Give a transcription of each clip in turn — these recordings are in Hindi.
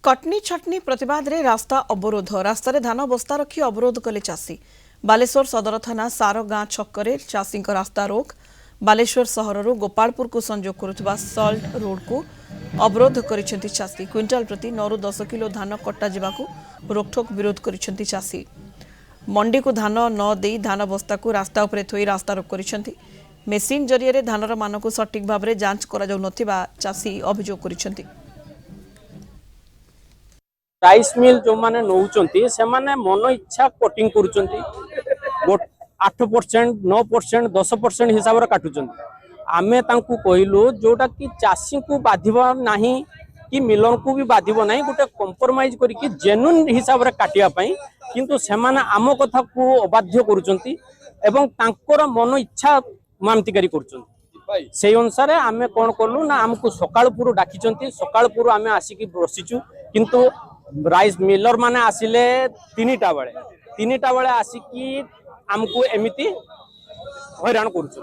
कटनी छटनी प्रतिवाद रे रास्ता अवरोध रास्तार धान बस्ता रखी अवरोध कले चाषी बालेश्वर सदर थाना सार गाँ छक्करे चाषी रास्ता रोक बालेश्वर सहर गोपालपुर को संजोग करुवा सल्ट रोड को अवरोध करिसेंती चाषी क्विंटाल प्रति 9 ରୁ 10 किलो धान कटा जिबाकू रोकठोक विरोध करिसेंती चाषी मंडी को धान न देई धान बस्ता को रास्ता उपरे थोई रास्ता रोक करिसेंती मेसिन जरिए धानर मान को सठिक भाव में जांच करा जाउ नथिबा चाषी अभियोग करिसेंती। राइस मिल जो माने नौचंती से माने मन इच्छा कटिंग करूचंती 8% 9% 10% हिसाब रे काटुचंती आमे तांकू कहिलु जोटा कि चासी को बाधिबो नाही कि मिलन को भी बाधिबो नाही गोटे कंप्रोमाइज करी कि जेन्युइन हिसाब रे काटिया पई किंतु से माने आम कथा को अबाध्य करूचंती एवं तांकर मन इच्छा मानती करी करूचंती से अनुसार आमे कोन करलु ना हमको सकाळपुर डाकिचंती सकाळपुर आमे आसिकी बसिचु किंतु राइस मिलर माने आसिले 3टा बेले आसिकी आमको एमिति हैरान करूछु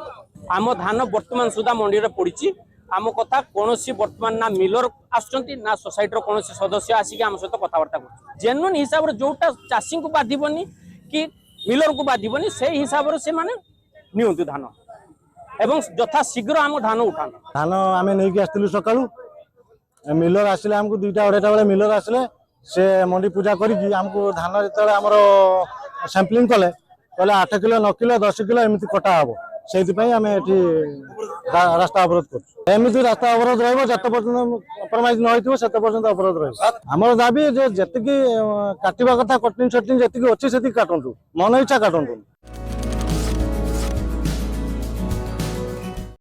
आम धान वर्तमान सुधा मंडी रे पड़िछि आम कथा कोनोसी वर्तमान ना मिलर आछंती ना सोसाइटी रो कोनोसी सदस्य आसिकी आम सहित कथावार्ता करू जेन्युइन हिसाब रे जोटा चासी को बाधिबनी कि मिलर को बाधिबनी से हिसाब रे से माने नियंतु धान एवं यथा शीघ्र आम धान उठान धान आमे नै कि आस्तिलु सकाळु मिलर आसिले हमको 2टा 2.5टा बेले मिलर आसिले से मंडी पूजा करी हमको धान जो आमर सैंपलिंग कले कहले 8 किलो 9 किलो 10 किलो एमती कटा हम से रास्ता अवरोध करमती रास्ता अवरोध रत पर्यटन कम्प्रोमाइज न से पर्यटन अवरोध रमर दाबी जी काटा कथा कटिंग सटिंग जी अच्छी से काटू मन इच्छा काटू।